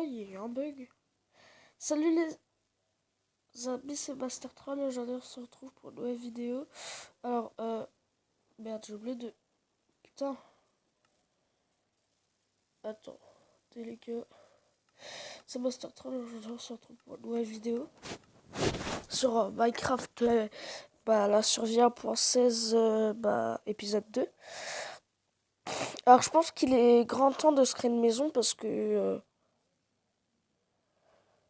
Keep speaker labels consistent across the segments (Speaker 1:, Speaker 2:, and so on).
Speaker 1: il y a eu un bug. Salut les amis, c'est Master Troll. Aujourd'hui, on se retrouve pour une nouvelle vidéo. Alors, merde, j'ai oublié de. Putain. Attends, les gars. C'est Master Troll. Aujourd'hui, on se retrouve pour une nouvelle vidéo sur Minecraft, la survie 1.16, épisode 2. Alors, je pense qu'il est grand temps de se créer une maison parce que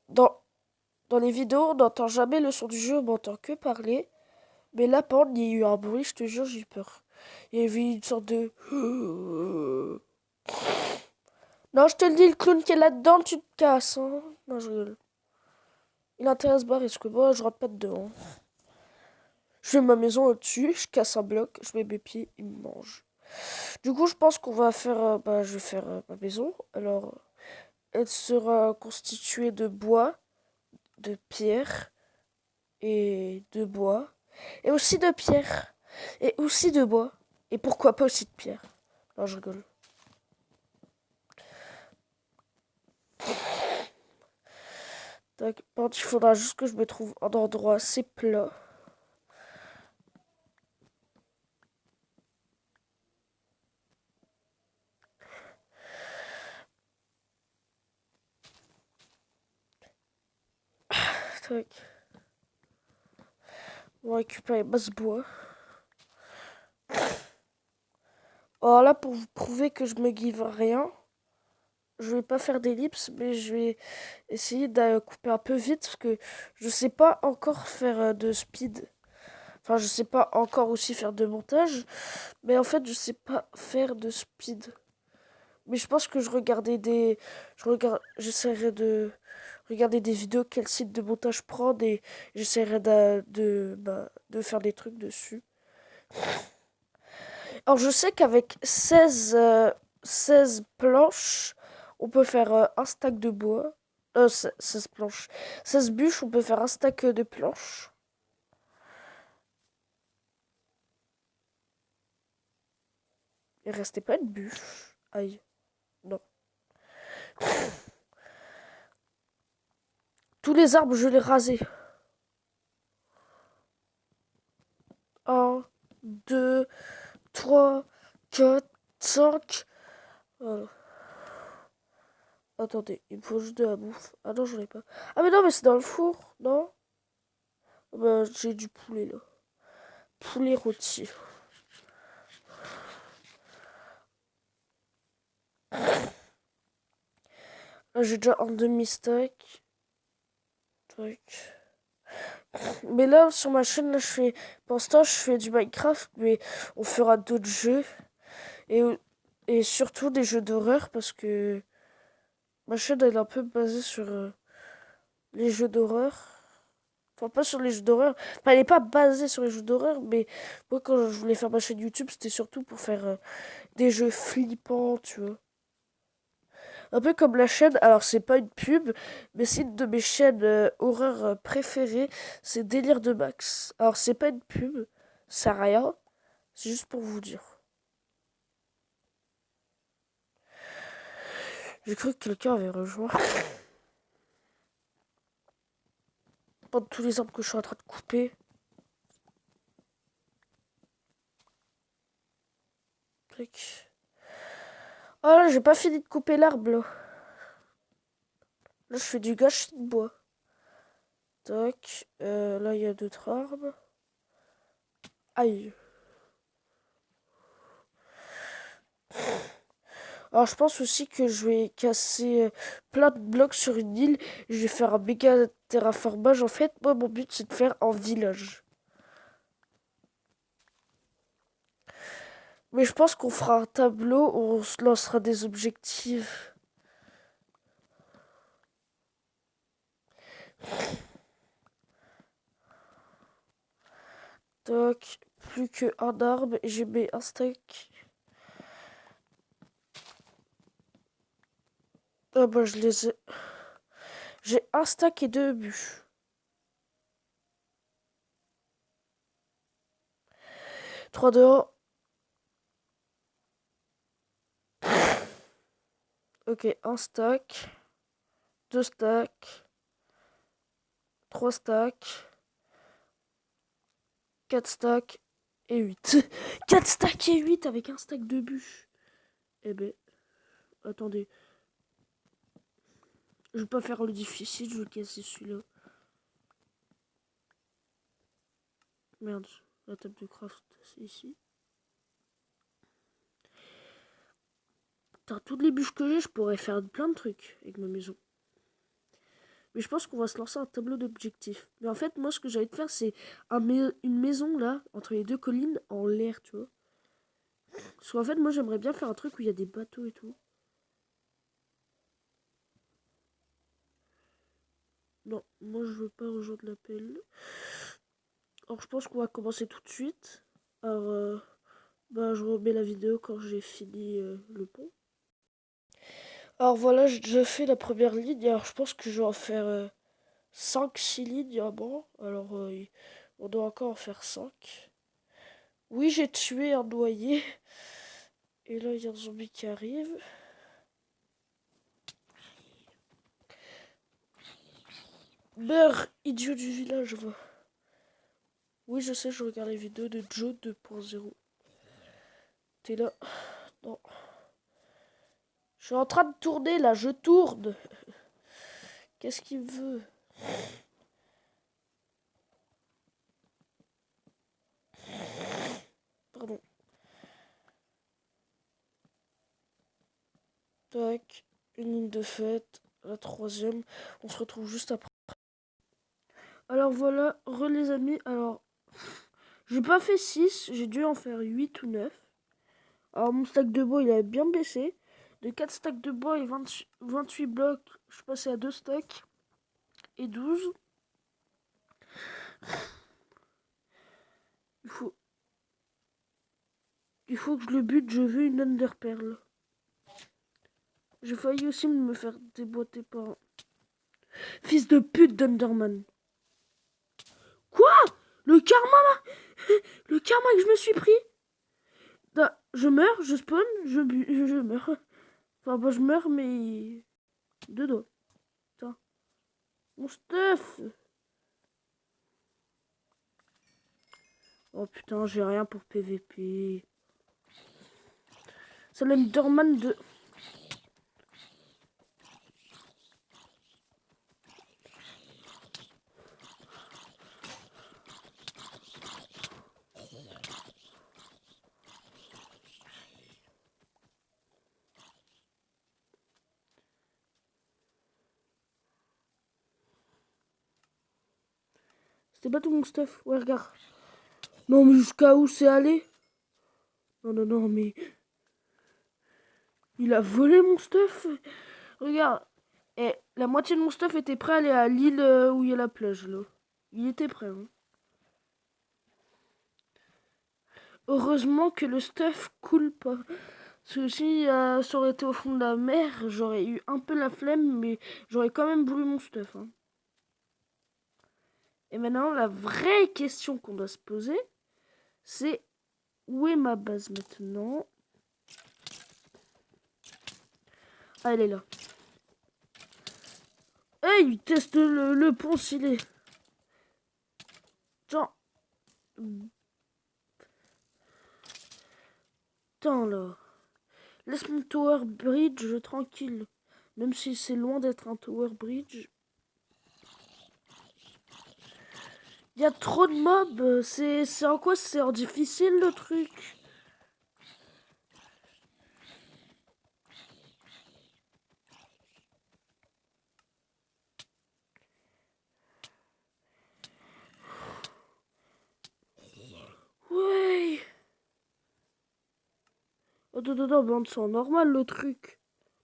Speaker 1: dans les vidéos, on n'entend jamais le son du jeu, on m'entend que parler. Mais là, par contre, il y a eu un bruit, je te jure, j'ai eu peur. Il y avait une sorte de... Non, je te le dis, le clown qui est là-dedans, tu te casses. Hein. Non, je rigole. Il a intérêt à se barrer, parce que moi, je rentre pas dedans. Je fais ma maison au-dessus, je casse un bloc, je mets mes pieds, il me mange. Du coup, je pense qu'on va faire... je vais faire ma maison. Alors, elle sera constituée de bois, de pierre et de bois. Et aussi de pierre. Et aussi de bois. Et pourquoi pas aussi de pierre. Non, je rigole. Tac. Par contre, il faudra juste que je me trouve un endroit assez plat. Tac. On va récupérer basse bois. Alors là, pour vous prouver que je me give rien, je vais pas faire d'ellipse, mais je vais essayer de couper un peu vite parce que je sais pas encore faire de speed. Enfin, je sais pas encore aussi faire de montage, mais en fait, je sais pas faire de speed. Mais je pense que j'essaierai de regarder des vidéos, quel site de montage prendre et j'essaierai de faire des trucs dessus. Alors, je sais qu'avec 16 planches, on peut faire un stack de bois. 16 planches. 16 bûches, on peut faire un stack de planches. Il restait pas une bûche. Aïe. Non. Tous les arbres, je les rasais. 1, 2, 3, 4, 5. Voilà. Attendez, il me faut juste de la bouffe. Ah non, j'en ai pas. Ah mais non, mais c'est dans le four, non? Bah, j'ai du poulet là. Poulet rôti. Là, j'ai déjà un demi-stack. Tac. Mais là, sur ma chaîne, là, pour l'instant, je fais du Minecraft, mais on fera d'autres jeux. Et, et surtout des jeux d'horreur, parce que ma chaîne, elle est un peu basée sur les jeux d'horreur. Enfin, pas sur les jeux d'horreur. Enfin, elle n'est pas basée sur les jeux d'horreur, mais moi, quand je voulais faire ma chaîne YouTube, c'était surtout pour faire des jeux flippants, tu vois. Un peu comme la chaîne, alors c'est pas une pub, mais c'est une de mes chaînes horreur préférées, c'est Délire de Max. Alors c'est pas une pub, c'est rien, c'est juste pour vous dire. J'ai cru que quelqu'un avait rejoint. Pendant tous les arbres que je suis en train de couper. Tac. Oh là, j'ai pas fini de couper l'arbre là. Là, je fais du gâchis de bois. Tac. Là, il y a d'autres arbres. Aïe. Alors, je pense aussi que je vais casser plein de blocs sur une île. Je vais faire un méga terraformage. En fait, moi, mon but, c'est de faire un village. Mais je pense qu'on fera un tableau où on se lancera des objectifs. Tac. Plus qu'un arbre. Et j'ai mis un stack. Ah bah, je les ai. J'ai un stack et 2 bûches. 3, 2, 1. Ok, un stack. 2 stacks, 3 stacks, 4 stacks et 8. 4 stacks et 8 avec un stack de bûches. Eh ben, attendez. Je vais pas faire le difficile, je vais casser celui-là. Merde, la table de craft, c'est ici. Putain, toutes les bûches que j'ai, je pourrais faire plein de trucs avec ma maison. Mais je pense qu'on va se lancer un tableau d'objectifs. Mais en fait, moi, ce que j'ai envie de faire, c'est une maison, là, entre les deux collines, en l'air, tu vois. Parce qu'en fait, moi, j'aimerais bien faire un truc où il y a des bateaux et tout. Non, moi, je veux pas rejoindre l'appel. Alors, je pense qu'on va commencer tout de suite. Alors, bah, je remets la vidéo quand j'ai fini le pont. Alors voilà, j'ai déjà fait la première ligne. Alors je pense que je vais en faire 5-6 lignes avant. Alors on doit encore en faire 5. Oui, j'ai tué un noyé. Et là, il y a un zombie qui arrive. Meurs, idiot du village, va. Oui, je sais, je regarde les vidéos de Joe 2.0. T'es là. Non. Je suis en train de tourner là, je tourne. Qu'est-ce qu'il veut? Pardon. Tac. Une ligne de fête. La troisième. On se retrouve juste après. Alors voilà, les amis. Alors, j'ai pas fait 6. J'ai dû en faire 8 ou 9. Alors mon stack de bois, il a bien baissé. De 4 stacks de bois et 28 blocs, je suis passé à 2 stacks et 12. Il faut que je le bute, je veux une Enderpearl. J'ai failli aussi me faire déboîter par un fils de pute d'Enderman. Quoi? Le karma là? Le karma que je me suis pris? Je meurs, je spawn, je meurs. Enfin, bah, je meurs, mais... Deux doigts. Putain. Mon stuff! Oh putain, j'ai rien pour PVP. C'est l'Enderman de... C'était pas tout mon stuff. Ouais, regarde. Non, mais jusqu'à où c'est allé? Non, non, non, mais... Il a volé mon stuff. Regarde. Et la moitié de mon stuff était prêt à aller à l'île où il y a la plage, là. Il était prêt, hein. Heureusement que le stuff coule pas. Parce que si ça aurait été au fond de la mer, j'aurais eu un peu la flemme, mais j'aurais quand même voulu mon stuff, hein. Et maintenant, la vraie question qu'on doit se poser, c'est où est ma base maintenant? Ah, elle est là. Hey, il teste le pont s'il est. Tiens. Putain, là. Laisse mon tower bridge tranquille. Même si c'est loin d'être un tower bridge. Il y a trop de mobs. C'est en quoi? C'est en difficile le truc. Ouais. Attends, attends, attends, c'est en normal le truc.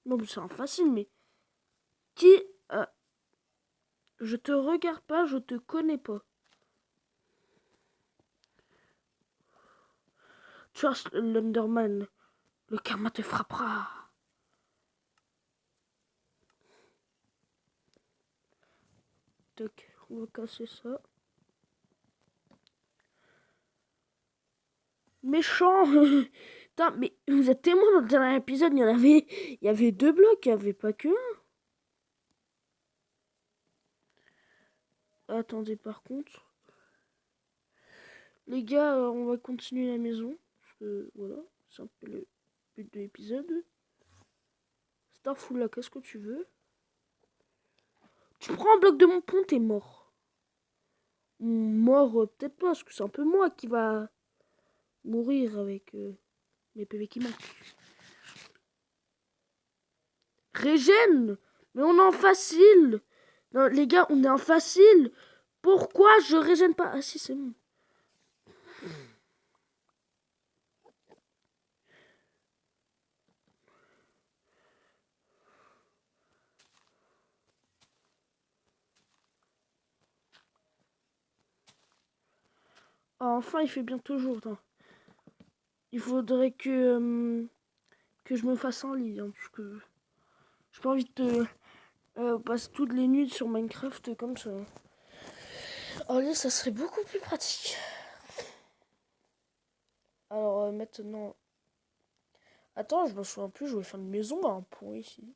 Speaker 1: Non, mais c'est en facile, mais... Qui... Je te regarde pas, je te connais pas. Trust l'Underman. Le karma te frappera. Tac, on va casser ça. Méchant. Putain, mais vous êtes témoin dans le dernier épisode, il y avait deux blocs, il n'y avait pas que un. attendez, par contre. Les gars, on va continuer la maison. Parce que, voilà, c'est un peu le but de l'épisode. Starful, là, qu'est-ce que tu veux? Tu prends un bloc de mon pont, t'es mort. Mort, peut-être pas, parce que c'est un peu moi qui va mourir avec mes PV qui manquent. Régène! Mais on est en facile! Non, les gars, on est en facile! Pourquoi je régène pas? Ah si, c'est bon. Ah, enfin, il fait bientôt jour. Attends. Il faudrait que je me fasse un lit. Hein, parce que j'ai pas envie de passer toutes les nuits sur Minecraft comme ça. En lit, ça serait beaucoup plus pratique. Alors maintenant... Attends, je me souviens plus, je vais faire une maison à un point ici.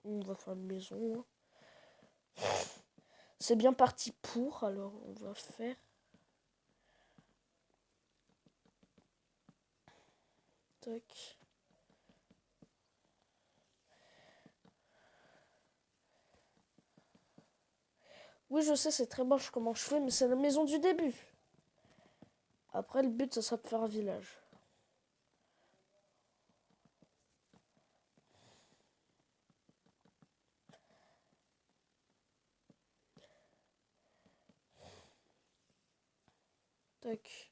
Speaker 1: On va faire une maison. C'est bien parti pour, alors on va faire... Tac. Oui, je sais, c'est très moche comment je fais, mais c'est la maison du début. Après, le but, ça sera de faire un village. Tac.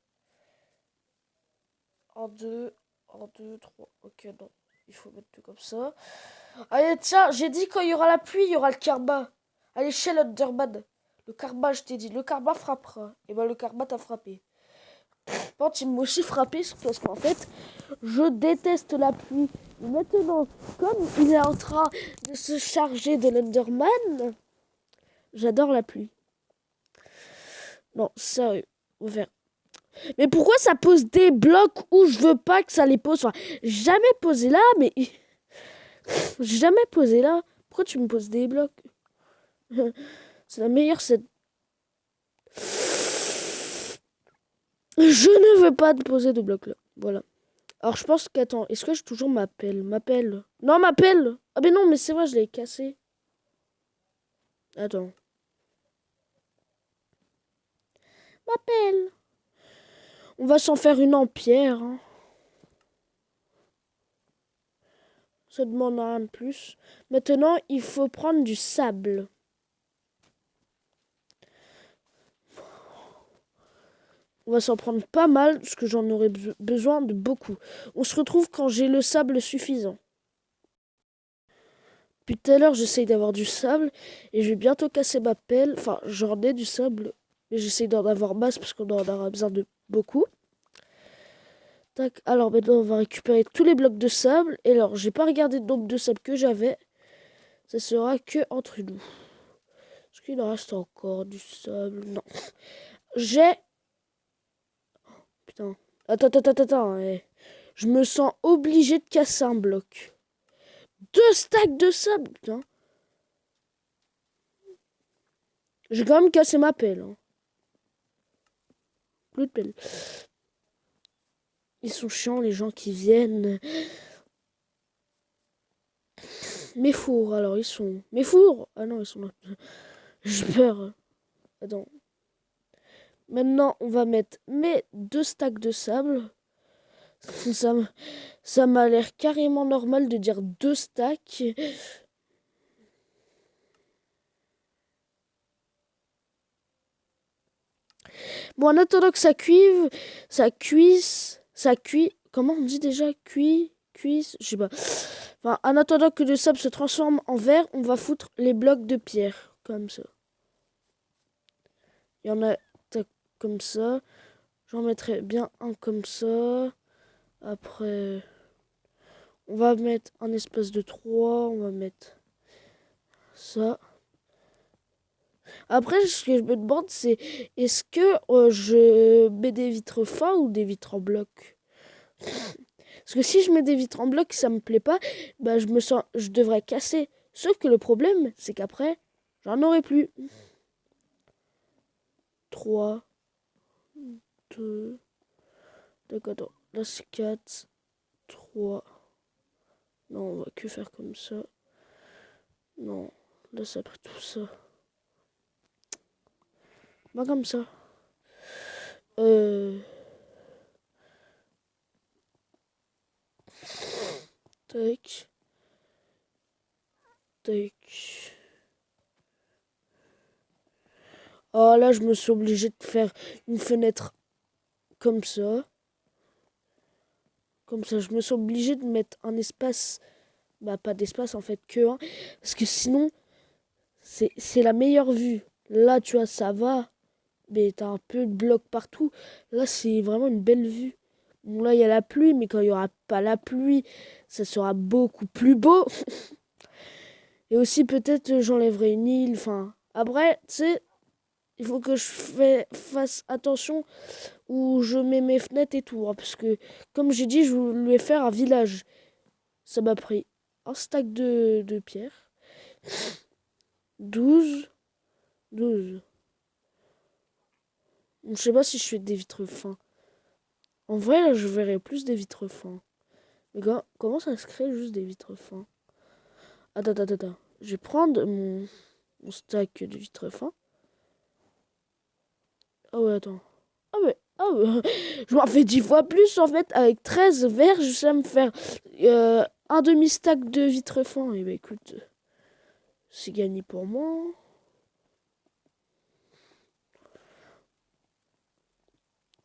Speaker 1: 1, 2, 1, 2, 3. Ok, non. Il faut mettre tout comme ça. Allez, tiens, j'ai dit quand il y aura la pluie, il y aura le karma. À l'échelle Underbad. Le karma, je t'ai dit. Le karma frappera. Et ben, le karma t'a frappé. Bon, il m'a aussi frappé parce qu'en fait, je déteste la pluie. Et maintenant, comme il est en train de se charger de l'Underman, j'adore la pluie. Non, sérieux. On va faire. Mais pourquoi ça pose des blocs où je veux pas que ça les pose? Enfin, jamais posé là, mais... jamais posé là. Pourquoi tu me poses des blocs? C'est la meilleure, c'est... Je ne veux pas te poser de blocs là. Voilà. Alors, je pense qu'attends, est-ce que j'ai toujours ma pelle? Ma pelle? Non, ma pelle! Ah, mais non, mais c'est vrai, je l'ai cassée. Attends. Ma pelle! On va s'en faire une en pierre. Hein. Ça demande rien de plus. Maintenant, il faut prendre du sable. On va s'en prendre pas mal, parce que j'en aurai besoin de beaucoup. On se retrouve quand j'ai le sable suffisant. Depuis tout à l'heure, j'essaye d'avoir du sable, et je vais bientôt casser ma pelle. Enfin, j'en ai du sable, mais j'essaye d'en avoir masse, parce qu'on en aura besoin de beaucoup. Tac. Alors maintenant, on va récupérer tous les blocs de sable. Et alors, j'ai pas regardé le nombre de sable que j'avais. Ça sera que entre nous. Est-ce qu'il en reste encore du sable? Non. J'ai... Putain. Attends. Je me sens obligé de casser un bloc. 2 stacks de sable, putain. J'ai quand même cassé ma pelle. Hein. Plus de pelle. Ils sont chiants, les gens qui viennent. Mes fours, alors ils sont... Mes fours? Ah non, ils sont là. J'ai peur. Attends. Maintenant, on va mettre mes 2 stacks de sable. Ça m'a l'air carrément normal de dire 2 stacks. Bon, en attendant que ça cuive, ça cuise, ça cuit. Comment on dit déjà? Cuise, je sais pas. Enfin, en attendant que le sable se transforme en verre, on va foutre les blocs de pierre. Comme ça. Il y en a comme ça. J'en mettrai bien un comme ça. Après, on va mettre un espace de 3. On va mettre ça. Après, ce que je me demande, c'est est-ce que je mets des vitres fins ou des vitres en bloc? Parce que si je mets des vitres en bloc, ça me plaît pas, bah je devrais casser. Sauf que le problème, c'est qu'après, J'en aurai plus. 3, 2... D'accord, attends. Là, c'est 4, 3... Non, on va que faire comme ça. Non, là, ça a pris tout ça. Pas comme ça. Tac. Tac. Oh, là, je me suis obligé de faire une fenêtre comme ça. Comme ça, je me suis obligé de mettre un espace. Bah, pas d'espace, en fait, que un. Parce que sinon, c'est la meilleure vue. Là, tu vois, ça va. Mais t'as un peu de bloc partout. Là, c'est vraiment une belle vue. Bon, là, il y a la pluie, mais quand il n'y aura pas la pluie, ça sera beaucoup plus beau. Et aussi, peut-être, j'enlèverai une île. Enfin, après, tu sais, il faut que fasse attention où je mets mes fenêtres et tout. Hein, parce que, comme j'ai dit, je voulais faire un village. Ça m'a pris un stack de pierre. 12. 12. Je sais pas si je fais des vitres fins. En vrai, là, je verrais plus des vitres fins. Mais comment ça se crée juste des vitres fins? Attends, attends, attends. Je vais prendre mon stack de vitres fins. Ah ouais, attends. Ah ouais. Je m'en fais 10 fois plus en fait. Avec 13 verres, je sais me faire un demi-stack de vitres fins. Et bah écoute, c'est gagné pour moi.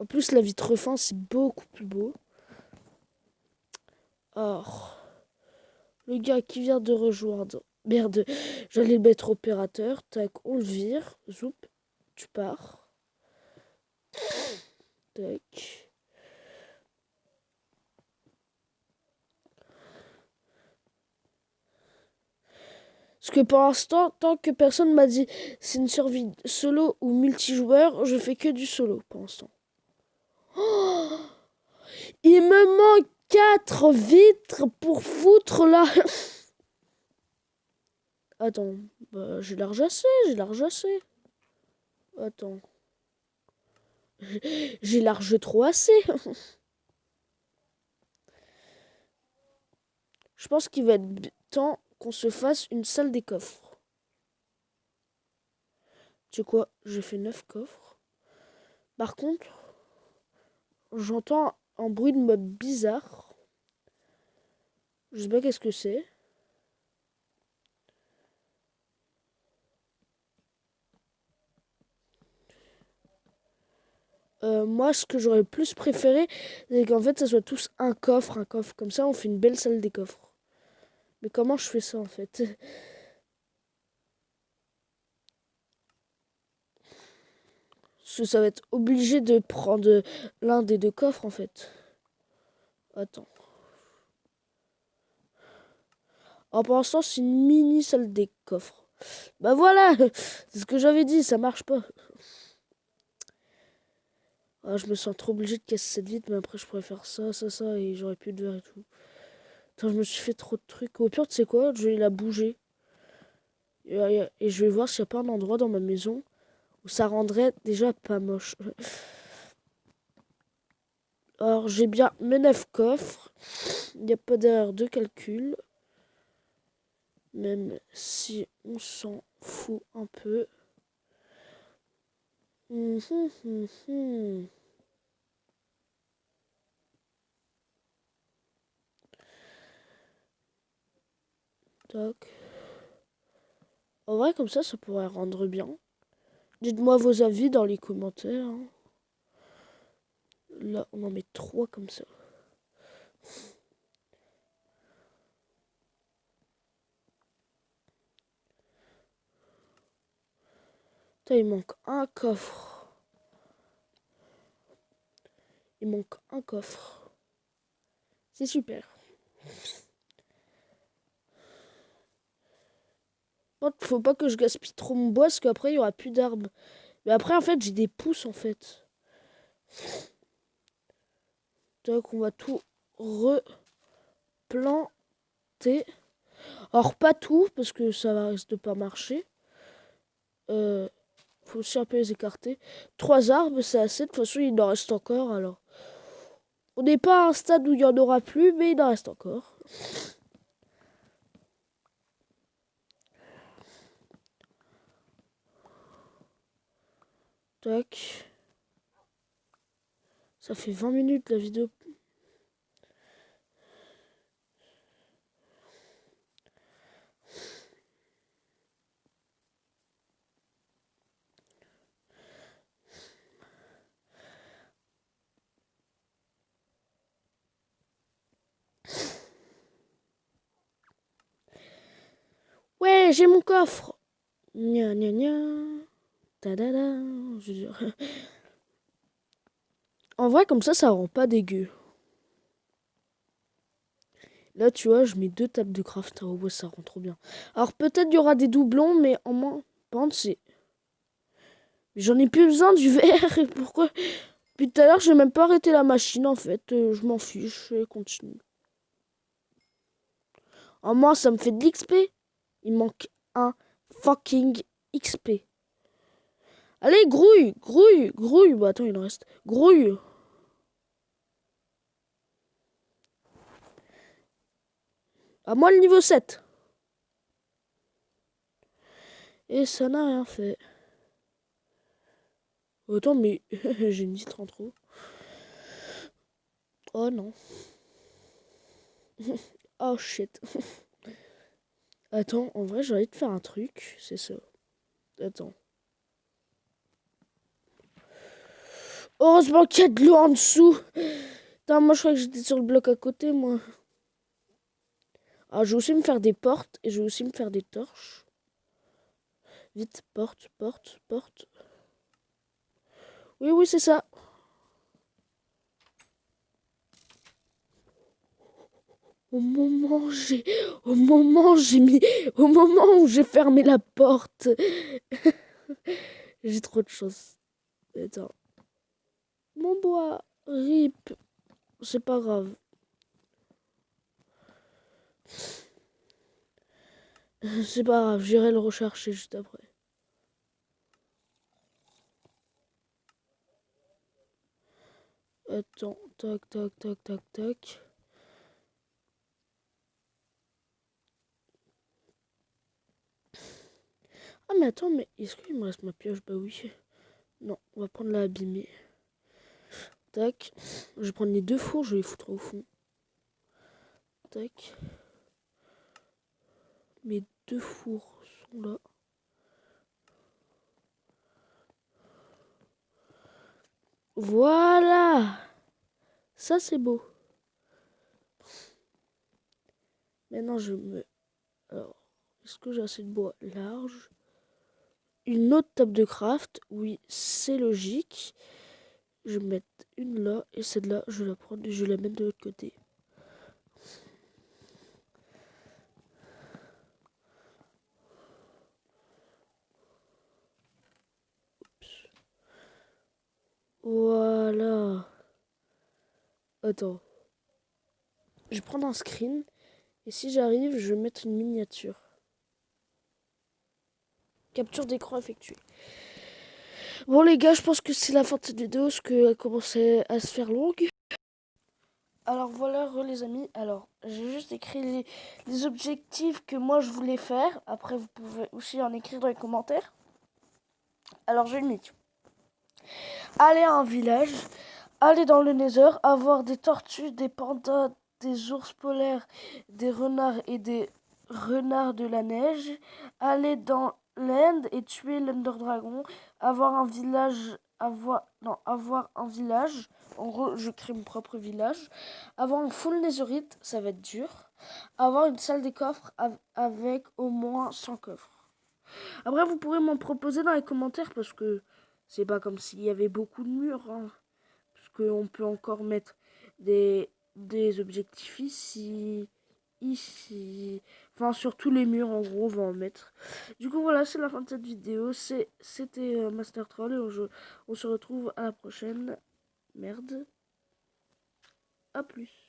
Speaker 1: En plus, la vitre fin, c'est beaucoup plus beau. Alors, le gars qui vient de rejoindre. Merde, j'allais le mettre opérateur. Tac, on le vire. Zoup, tu pars. Tac. Parce que pour l'instant, tant que personne m'a dit c'est une survie solo ou multijoueur, je fais que du solo pour l'instant. Oh, il me manque 4 vitres pour foutre là. Attends, bah, j'ai large assez, j'ai large assez. Attends. J'ai large trop assez. Je pense qu'il va être temps qu'on se fasse une salle des coffres. Tu sais quoi, j'ai fait 9 coffres. Par contre, j'entends un bruit de mob bizarre. Je sais pas qu'est-ce que c'est. Moi, ce que j'aurais plus préféré, c'est qu'en fait, ça soit tous un coffre, un coffre. Comme ça, on fait une belle salle des coffres. Mais comment je fais ça, en fait? Parce que ça va être obligé de prendre l'un des deux coffres, en fait. Attends. Alors, pour l'instant, c'est une mini salle des coffres. Bah voilà! C'est ce que j'avais dit, ça marche pas. Ah, je me sens trop obligé de casser cette vitre, mais après, je pourrais faire ça, ça, ça, et j'aurais plus de verre et tout. Attends, je me suis fait trop de trucs. Au pire, tu sais quoi? Je vais la bouger. Et je vais voir s'il n'y a pas un endroit dans ma maison où ça rendrait déjà pas moche. Alors, j'ai bien mes 9 coffres. Il n'y a pas d'erreur de calcul. Même si on s'en fout un peu. Tac. En vrai, comme ça pourrait rendre bien. Dites-moi vos avis dans les commentaires. Hein. Là, on en met 3 comme ça. Putain, il manque un coffre. Il manque un coffre. C'est super. Faut pas que je gaspille trop mon bois parce qu'après il y aura plus d'arbres. Mais après en fait j'ai des pousses en fait. Donc on va tout replanter. Alors pas tout parce que ça va risque de pas marcher. faut aussi un peu les écarter. 3 arbres, c'est assez. De toute façon, il en reste encore. Alors, on n'est pas à un stade où il n'y en aura plus, mais il en reste encore. Tac. Ça fait 20 minutes la vidéo. Ouais, j'ai mon coffre. Gna gna gna. Tadada. Je veux dire. En vrai, comme ça rend pas dégueu. Là, tu vois, je mets 2 tables de craft. Oh, ouais, ça rend trop bien. Alors, peut-être il y aura des doublons, mais en moins. Par contre, c'est. J'en ai plus besoin du verre. Pourquoi? Depuis tout à l'heure, j'ai même pas arrêté la machine, en fait. Je m'en fiche. Je continue. En moins, ça me fait de l'XP. Il manque un fucking XP. Allez, grouille, grouille, grouille. Bah, attends, il en reste. Grouille. À moi, le niveau 7. Et ça n'a rien fait. Attends, mais j'ai une vitre en trop. Oh non. Oh shit. Attends, en vrai, j'ai envie de faire un truc. C'est ça. Attends. Heureusement qu'il y a de l'eau en dessous. Putain, moi, je crois que j'étais sur le bloc à côté, moi. Alors, je vais aussi me faire des portes et je vais aussi me faire des torches. Vite, porte, porte, porte. Oui, oui, c'est ça. Au moment où j'ai fermé la porte. J'ai trop de choses. Attends. Mon bois, rip. C'est pas grave. C'est pas grave, j'irai le rechercher juste après. Attends, tac, tac, tac, tac, tac. Ah mais attends, mais est-ce qu'il me reste ma pioche? Bah oui. Non, on va prendre la abîmée. Tac. Je vais prendre les 2 fours, je vais les foutre au fond. Tac. Mes 2 fours sont là. Voilà. Ça c'est beau. Maintenant je me... Alors, est-ce que j'ai assez de bois large? Une autre table de craft, oui, c'est logique. Je vais mettre une là et celle-là, je vais la prendre et je vais la mettre de l'autre côté. Voilà. Attends. Je vais prendre un screen. Et si j'arrive, je vais mettre une miniature. Capture d'écran effectuée. Bon les gars, je pense que c'est la fin de cette vidéo, parce qu'elle commençait à se faire longue. Alors voilà, les amis. Alors, j'ai juste écrit les objectifs que moi je voulais faire. Après, vous pouvez aussi en écrire dans les commentaires. Alors, j'ai une mission. Aller à un village, aller dans le Nether, avoir des tortues, des pandas, des ours polaires, des renards et des renards de la neige, aller dans l'End et tuer l'Ender Dragon, avoir un village, avoir un village, en gros je crée mon propre village, avoir un full netherite, ça va être dur, avoir une salle des coffres avec au moins 100 coffres. Après vous pourrez m'en proposer dans les commentaires parce que c'est pas comme s'il y avait beaucoup de murs, hein. Parce qu'on peut encore mettre des objectifs ici. Enfin, sur tous les murs, en gros, on va en mettre. Du coup, voilà, c'est la fin de cette vidéo. C'était Master Troll et on se retrouve à la prochaine. Merde. À plus.